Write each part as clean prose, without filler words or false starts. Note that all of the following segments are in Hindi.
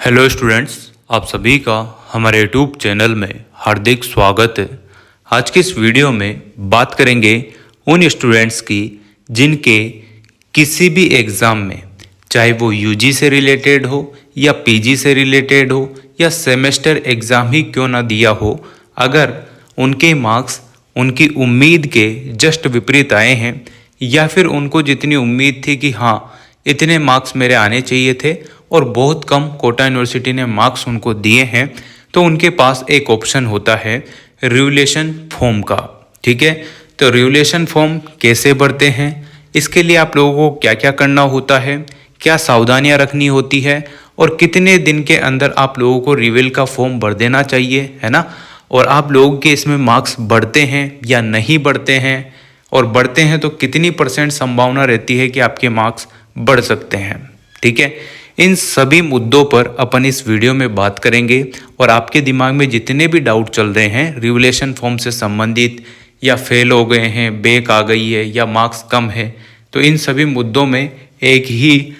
हेलो स्टूडेंट्स, आप सभी का हमारे यूट्यूब चैनल में हार्दिक स्वागत है। आज के इस वीडियो में बात करेंगे उन स्टूडेंट्स की जिनके किसी भी एग्ज़ाम में, चाहे वो यूजी से रिलेटेड हो या पीजी से रिलेटेड हो या सेमेस्टर एग्ज़ाम ही क्यों ना दिया हो, अगर उनके मार्क्स उनकी उम्मीद के जस्ट विपरीत आए हैं या फिर उनको जितनी उम्मीद थी कि हाँ इतने मार्क्स मेरे आने चाहिए थे और बहुत कम कोटा यूनिवर्सिटी ने मार्क्स उनको दिए हैं, तो उनके पास एक ऑप्शन होता है रिवोल्यूशन फॉर्म का। ठीक है, तो रिवोल्यूशन फॉर्म कैसे भरते हैं, इसके लिए आप लोगों को क्या क्या करना होता है, क्या सावधानियां रखनी होती है और कितने दिन के अंदर आप लोगों को रिवेल का फॉर्म भर देना चाहिए, है ना। और आप लोगों के इसमें मार्क्स बढ़ते हैं या नहीं बढ़ते हैं, और बढ़ते हैं तो कितनी % संभावना रहती है कि आपके मार्क्स बढ़ सकते हैं। ठीक है, इन सभी मुद्दों पर अपन इस वीडियो में बात करेंगे और आपके दिमाग में जितने भी डाउट चल रहे हैं रिवोल्यूशन फॉर्म से संबंधित, या फेल हो गए हैं, बैक आ गई है या मार्क्स कम है, तो इन सभी मुद्दों में एक ही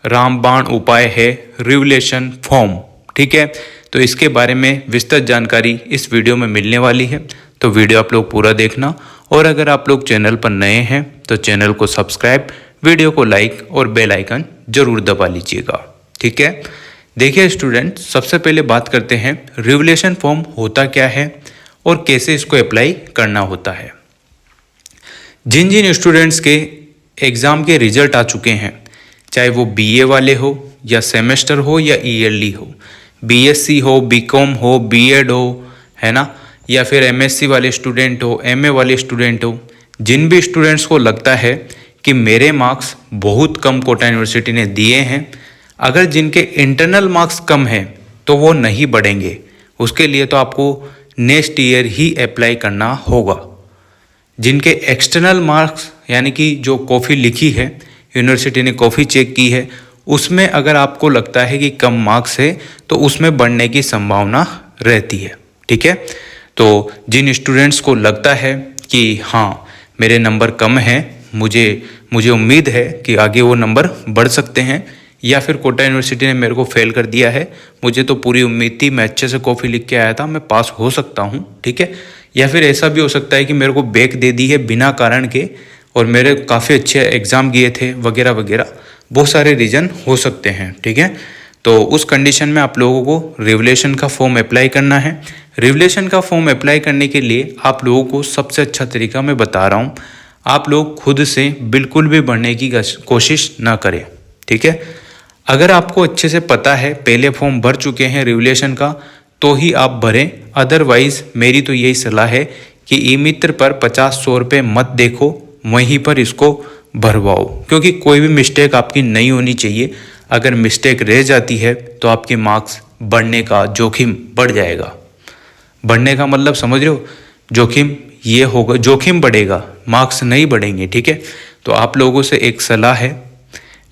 रामबाण उपाय है, रिवोल्यूशन फॉर्म। ठीक है, तो इसके बारे में विस्तृत जानकारी इस वीडियो में मिलने वाली है, तो वीडियो आप लोग पूरा देखना। और अगर आप लोग चैनल पर नए हैं तो चैनल को सब्सक्राइब, वीडियो को लाइक और बेल आइकन जरूर दबा लीजिएगा। ठीक है, देखिए स्टूडेंट, सबसे पहले बात करते हैं रिवोल्यूशन फॉर्म होता क्या है और कैसे इसको अप्लाई करना होता है। जिन जिन स्टूडेंट्स के एग्ज़ाम के रिजल्ट आ चुके हैं, चाहे वो बीए वाले हो या सेमेस्टर हो या ईयरली हो, बीएससी हो, बीकॉम हो, बीएड हो, है ना, या फिर एमएससी वाले स्टूडेंट हो, एमए वाले स्टूडेंट हो, जिन भी स्टूडेंट्स को लगता है कि मेरे मार्क्स बहुत कम कोटा यूनिवर्सिटी ने दिए हैं, अगर जिनके इंटरनल मार्क्स कम हैं तो वो नहीं बढ़ेंगे, उसके लिए तो आपको नेक्स्ट ईयर ही अप्लाई करना होगा। जिनके एक्सटर्नल मार्क्स यानी कि जो कॉफ़ी लिखी है, यूनिवर्सिटी ने कॉफ़ी चेक की है, उसमें अगर आपको लगता है कि कम मार्क्स है तो उसमें बढ़ने की संभावना रहती है। ठीक है, तो जिन स्टूडेंट्स को लगता है कि हाँ मेरे नंबर कम हैं, मुझे उम्मीद है कि आगे वो नंबर बढ़ सकते हैं, या फिर कोटा यूनिवर्सिटी ने मेरे को फेल कर दिया है, मुझे तो पूरी उम्मीद थी, मैं अच्छे से कॉफ़ी लिख के आया था, मैं पास हो सकता हूँ। ठीक है, या फिर ऐसा भी हो सकता है कि मेरे को बैक दे दी है बिना कारण के और मेरे काफ़ी अच्छे एग्ज़ाम किए थे वगैरह वगैरह, बहुत सारे रीज़न हो सकते हैं। ठीक है, तो उस कंडीशन में आप लोगों को रिवोल्यूशन का फॉर्म अप्लाई करना है। रिवोल्यूशन का फॉर्म अप्लाई करने के लिए आप लोगों को सबसे अच्छा तरीका मैं बता रहा हूँ, आप लोग खुद से बिल्कुल भी बढ़ने की कोशिश ना करें। ठीक है, अगर आपको अच्छे से पता है, पहले फॉर्म भर चुके हैं रिवोल्यूशन का, तो ही आप भरें। अदरवाइज़ मेरी तो यही सलाह है कि ई मित्र पर 50-100 रुपये मत देखो, वहीं पर इसको भरवाओ, क्योंकि कोई भी मिस्टेक आपकी नहीं होनी चाहिए। अगर मिस्टेक रह जाती है तो आपके मार्क्स बढ़ने का जोखिम बढ़ जाएगा। बढ़ने का मतलब समझ रहे हो, जोखिम ये होगा, जोखिम बढ़ेगा, मार्क्स नहीं बढ़ेंगे। ठीक है, तो आप लोगों से एक सलाह है,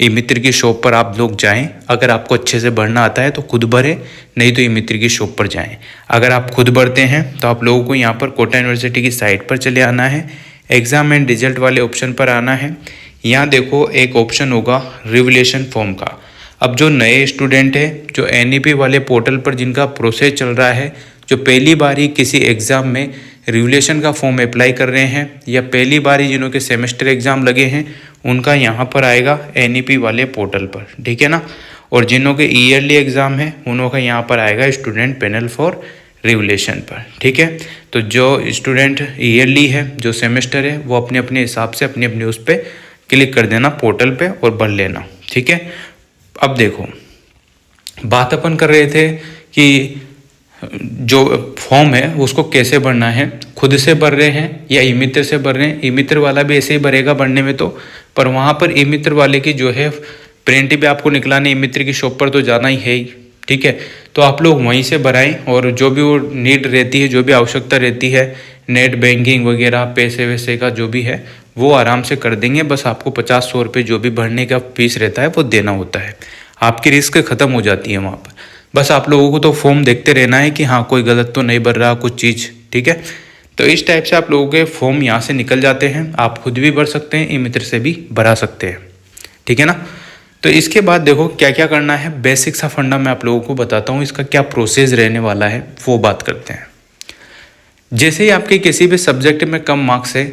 ई मित्र की शॉप पर आप लोग जाएं। अगर आपको अच्छे से भरना आता है तो खुद भरें, नहीं तो ई मित्र की शॉप पर जाएं। अगर आप खुद भरते हैं तो आप लोगों को यहाँ पर कोटा यूनिवर्सिटी की साइट पर चले आना है, एग्ज़ाम एंड रिजल्ट वाले ऑप्शन पर आना है। यहाँ देखो एक ऑप्शन होगा रिवोल्यूशन फॉर्म का। अब जो नए स्टूडेंट है, जो एनईपी वाले पोर्टल पर जिनका प्रोसेस चल रहा है, जो पहली बार ही किसी एग्ज़ाम में रिवोल्यूशन का फॉर्म अप्लाई कर रहे हैं, या पहली बार ही जिन्हों के सेमेस्टर एग्ज़ाम लगे हैं, उनका यहाँ पर आएगा एनईपी वाले पोर्टल पर। ठीक है ना, और जिन्हों के ईयरली एग्ज़ाम है उन्हों का यहाँ पर आएगा student panel for revolution per. ठीक है, तो जो स्टूडेंट ईयरली है, जो सेमेस्टर है, वो अपने अपने हिसाब से अपनी अपनी उस पर क्लिक कर देना पोर्टल पे और भर लेना। ठीक है, अब देखो बात अपन कर रहे थे कि जो फॉर्म है उसको कैसे भरना है, खुद से भर रहे हैं या ई मित्र से भर रहे हैं। ई मित्र वाला भी ऐसे ही भरेगा भरने में तो, पर वहाँ पर ई मित्र वाले की जो है प्रिंट भी आपको निकलाने ई मित्र की शॉप पर तो जाना ही है ही। ठीक है, तो आप लोग वहीं से भराएं, और जो भी वो नीड रहती है, जो भी आवश्यकता रहती है, नेट बैंकिंग वगैरह, पैसे वैसे का जो भी है वो आराम से कर देंगे। बस आपको 50-100 रुपये जो भी भरने का फीस रहता है वो देना होता है, आपकी रिस्क ख़त्म हो जाती है वहाँ पर। बस आप लोगों को तो फॉर्म देखते रहना है कि हाँ कोई गलत तो नहीं भर रहा कुछ चीज़। ठीक है, तो इस टाइप से आप लोगों के फॉर्म यहाँ से निकल जाते हैं। आप खुद भी भर सकते हैं, ई मित्र से भी भरा सकते हैं। ठीक है ना, तो इसके बाद देखो क्या क्या करना है, बेसिक सा फंडा मैं आप लोगों को बताता हूँ, इसका क्या प्रोसेस रहने वाला है वो बात करते हैं। जैसे ही आपके किसी भी सब्जेक्ट में कम मार्क्स है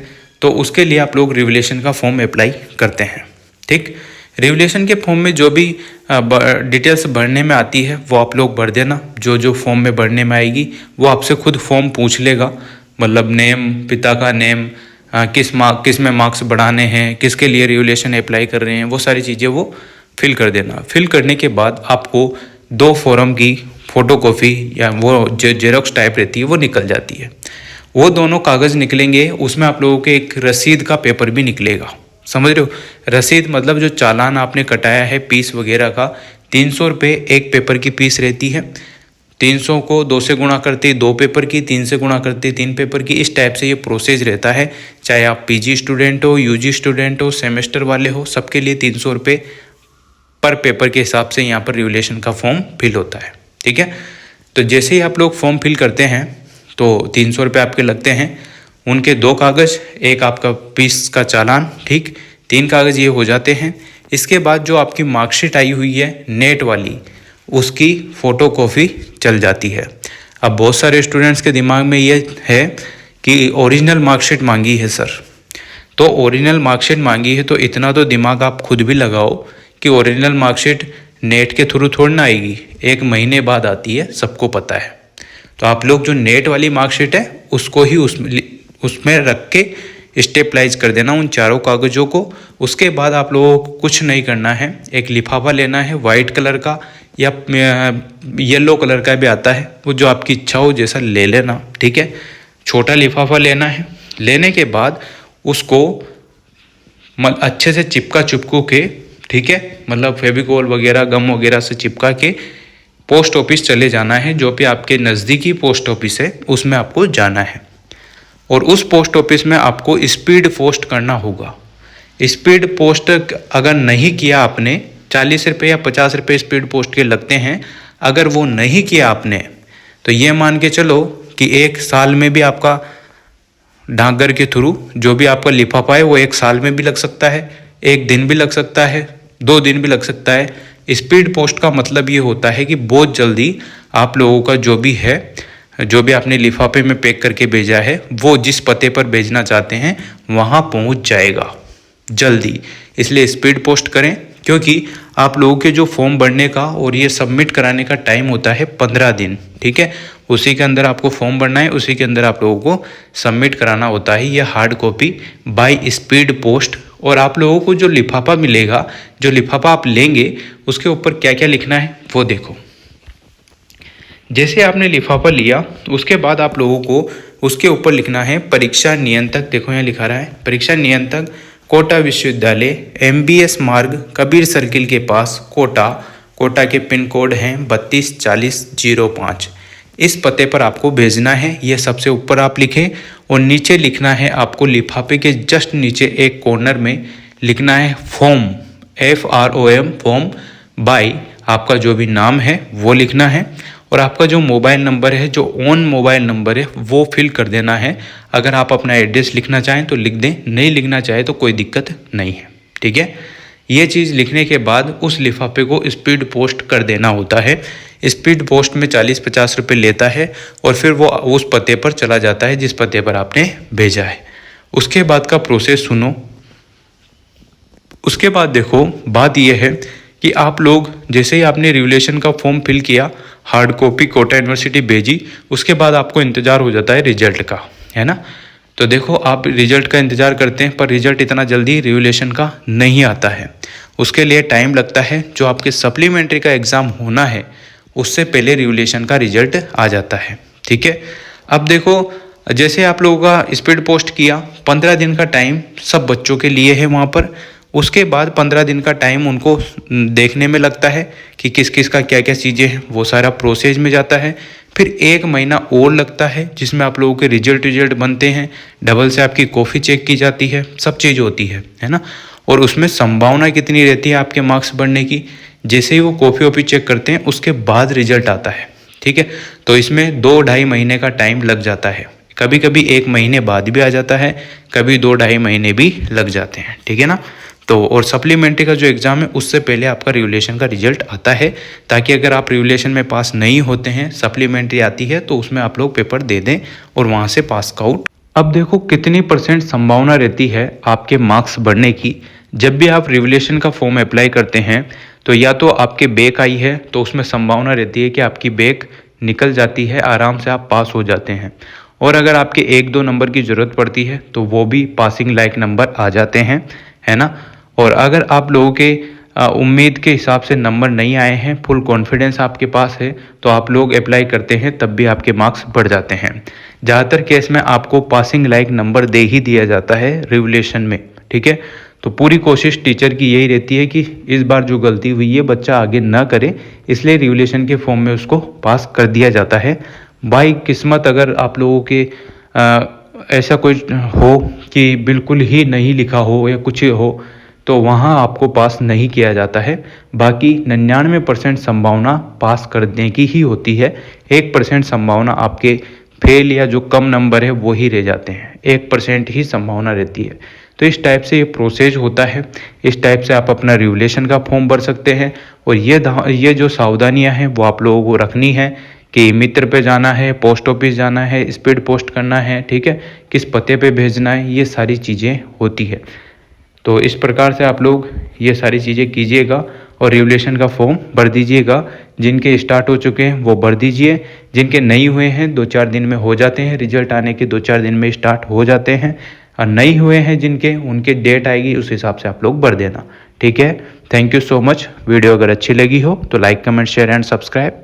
तो उसके लिए आप लोग रिवैल्यूएशन का फॉर्म अप्लाई करते हैं। ठीक, रिवैल्यूएशन के फॉर्म में जो भी डिटेल्स भरने में आती है वो आप लोग भर देना। जो जो फॉर्म में भरने में आएगी वो आपसे खुद फॉर्म पूछ लेगा, मतलब नेम, पिता का नेम, किस में मार्क्स बढ़ाने हैं, किसके लिए रिवैल्यूएशन अप्लाई कर रहे हैं, वो सारी चीज़ें वो फिल कर देना। फिल करने के बाद आपको 2 फॉर्म की फ़ोटोकॉपी या वो जो जेरोक्स टाइप रहती है वो निकल जाती है। वो दोनों कागज़ निकलेंगे, उसमें आप लोगों के एक रसीद का पेपर भी निकलेगा। समझ रहे हो, रसीद मतलब जो चालान आपने कटाया है फीस वगैरह का, 300 रुपये एक पेपर की फीस रहती है। 300 को 2 से गुणा करते 2 पेपर की, 3 से गुणा करते 3 पेपर की। इस टाइप से ये प्रोसेस रहता है। चाहे आप पीजी स्टूडेंट हो, यूजी स्टूडेंट हो, सेमेस्टर वाले हो, सबके लिए 300 रुपये पर पेपर के हिसाब से यहाँ पर रिवैल्यूएशन का फॉर्म फिल होता है। ठीक है, तो जैसे ही आप लोग फॉर्म फिल करते हैं तो 300 रुपये आपके लगते हैं। उनके 2 कागज़, एक आपका फीस का चालान, ठीक, 3 कागज़ ये हो जाते हैं। इसके बाद जो आपकी मार्कशीट आई हुई है नेट वाली, उसकी फ़ोटोकॉपी चल जाती है। अब बहुत सारे स्टूडेंट्स के दिमाग में ये है कि ओरिजिनल मार्कशीट मांगी है सर, तो ओरिजिनल मार्कशीट मांगी है तो इतना तो दिमाग आप खुद भी लगाओ कि ओरिजिनल मार्कशीट नेट के थ्रू थोड़ी ना आएगी, 1 महीने बाद आती है, सबको पता है। तो आप लोग जो नेट वाली मार्कशीट है उसको ही उसमें रख के स्टेपलाइज कर देना उन चारों कागज़ों को। उसके बाद आप लोगों को कुछ नहीं करना है, एक लिफाफा लेना है वाइट कलर का या येलो कलर का भी आता है, वो जो आपकी इच्छा हो जैसा ले लेना। ठीक है, छोटा लिफाफा लेना है। लेने के बाद उसको अच्छे से चिपकू के, ठीक है, मतलब फेविकोल वगैरह गम वगैरह से चिपका के पोस्ट ऑफिस चले जाना है। जो भी आपके नज़दीकी पोस्ट ऑफिस है उसमें आपको जाना है और उस पोस्ट ऑफिस में आपको स्पीड पोस्ट करना होगा। स्पीड पोस्ट अगर नहीं किया आपने, 40 रुपये या 50 रुपये स्पीड पोस्ट के लगते हैं। अगर वो नहीं किया आपने तो ये मान के चलो कि 1 साल में भी आपका डाकघर के थ्रू जो भी आपका लिफाफा है वो 1 साल में भी लग सकता है, 1 दिन भी लग सकता है, 2 दिन भी लग सकता है। स्पीड पोस्ट का मतलब ये होता है कि बहुत जल्दी आप लोगों का जो भी है, जो भी आपने लिफाफे में पैक करके भेजा है, वो जिस पते पर भेजना चाहते हैं वहाँ पहुँच जाएगा जल्दी। इसलिए स्पीड पोस्ट करें, क्योंकि आप लोगों के जो फॉर्म भरने का और ये सबमिट कराने का टाइम होता है 15 दिन। ठीक है, उसी के अंदर आपको फॉर्म भरना है, उसी के अंदर आप लोगों को सबमिट कराना होता है ये hard copy by speed post. और आप लोगों को जो लिफाफा मिलेगा, जो लिफाफा आप लेंगे, उसके ऊपर क्या क्या लिखना है वो देखो। जैसे आपने लिफाफा लिया उसके बाद आप लोगों को उसके ऊपर लिखना है परीक्षा नियंत्रक। देखो यहाँ लिखा रहा है परीक्षा नियंत्रक, कोटा विश्वविद्यालय, MBS मार्ग, कबीर सर्किल के पास, कोटा। कोटा के पिन कोड हैं 324005। इस पते पर आपको भेजना है। यह सबसे ऊपर आप लिखें और नीचे लिखना है आपको लिफाफे के जस्ट नीचे एक कॉर्नर में लिखना है फॉर्म, FROM, फॉर्म बाय आपका जो भी नाम है वो लिखना है और आपका जो मोबाइल नंबर है, जो ऑन मोबाइल नंबर है, वो फिल कर देना है। अगर आप अपना एड्रेस लिखना चाहें तो लिख दें, नहीं लिखना चाहे तो कोई दिक्कत नहीं है। ठीक है, ये चीज़ लिखने के बाद उस लिफाफे को स्पीड पोस्ट कर देना होता है। स्पीड पोस्ट में 40-50 रुपये लेता है और फिर वो उस पते पर चला जाता है जिस पते पर आपने भेजा है। उसके बाद का प्रोसेस सुनो। उसके बाद देखो, बात यह है कि आप लोग जैसे ही आपने रिवैल्यूएशन का फॉर्म फिल किया, हार्ड कॉपी कोटा यूनिवर्सिटी भेजी, उसके बाद आपको इंतज़ार हो जाता है रिजल्ट का, है ना। तो देखो आप रिजल्ट का इंतज़ार करते हैं पर रिजल्ट इतना जल्दी रिवैल्यूएशन का नहीं आता है, उसके लिए टाइम लगता है। जो आपके सप्लीमेंट्री का एग्ज़ाम होना है उससे पहले रिवैल्यूएशन का रिजल्ट आ जाता है। ठीक है, अब देखो जैसे आप लोगों का स्पीड पोस्ट किया, 15 दिन का टाइम सब बच्चों के लिए है वहाँ पर। उसके बाद 15 दिन का टाइम उनको देखने में लगता है कि किस किस का क्या क्या चीज़ें हैं, वो सारा प्रोसेस में जाता है। फिर 1 महीना और लगता है जिसमें आप लोगों के रिजल्ट बनते हैं, डबल से आपकी कॉफ़ी चेक की जाती है, सब चीज़ होती है ना। और उसमें संभावना कितनी रहती है आपके मार्क्स बढ़ने की। जैसे ही वो कॉफ़ी वॉफ़ी चेक करते हैं उसके बाद रिजल्ट आता है। ठीक है, तो इसमें 2-2.5 महीने का टाइम लग जाता है। कभी कभी 1 महीने बाद भी आ जाता है, कभी 2-2.5 महीने भी लग जाते हैं। ठीक है ना, तो और सप्लीमेंट्री का जो एग्ज़ाम है उससे पहले आपका रेगुलेशन का रिजल्ट आता है, ताकि अगर आप रेगुलेशन में पास नहीं होते हैं, सप्लीमेंट्री आती है तो उसमें आप लोग पेपर दे दें और वहाँ से पास आउट। अब देखो कितनी % संभावना रहती है आपके मार्क्स बढ़ने की। जब भी आप रेगुलेशन का फॉर्म अप्लाई करते हैं तो या तो आपके बैक आई है तो उसमें संभावना रहती है कि आपकी बैक निकल जाती है, आराम से आप पास हो जाते हैं। और अगर आपके 1-2 नंबर की ज़रूरत पड़ती है तो वो भी पासिंग लायक नंबर आ जाते हैं, है ना। और अगर आप लोगों के उम्मीद के हिसाब से नंबर नहीं आए हैं, फुल कॉन्फिडेंस आपके पास है, तो आप लोग अप्लाई करते हैं तब भी आपके मार्क्स बढ़ जाते हैं। ज़्यादातर केस में आपको पासिंग लायक नंबर दे ही दिया जाता है रेगुलेशन में, ठीक है। तो पूरी कोशिश टीचर की यही रहती है कि इस बार जो गलती हुई है बच्चा आगे ना करे, इसलिए रेगुलेशन के फॉर्म में उसको पास कर दिया जाता है। बाई किस्मत अगर आप लोगों के ऐसा कोई हो कि बिल्कुल ही नहीं लिखा हो या कुछ हो, तो वहाँ आपको पास नहीं किया जाता है। बाकी 99% संभावना पास करने की ही होती है। 1% संभावना आपके फेल या जो कम नंबर है वो ही रह जाते हैं, 1% ही संभावना रहती है। तो इस टाइप से ये प्रोसेस होता है, इस टाइप से आप अपना रेगुलेशन का फॉर्म भर सकते हैं। और ये जो सावधानियां हैं वो आप लोगों को रखनी है कि मित्र पे जाना है, पोस्ट ऑफिस जाना है, स्पीड पोस्ट करना है, ठीक है, किस पते पे भेजना है, ये सारी चीज़ें होती है। तो इस प्रकार से आप लोग ये सारी चीज़ें कीजिएगा और रेगुलेशन का फॉर्म भर दीजिएगा। जिनके स्टार्ट हो चुके हैं वो भर दीजिए, जिनके नहीं हुए हैं 2-4 दिन में हो जाते हैं, रिजल्ट आने के 2-4 दिन में स्टार्ट हो जाते हैं। और नहीं हुए हैं जिनके, उनके डेट आएगी उस हिसाब से आप लोग भर देना, ठीक है। Thank you so much. Video अगर अच्छी लगी हो तो like, comment, share and subscribe.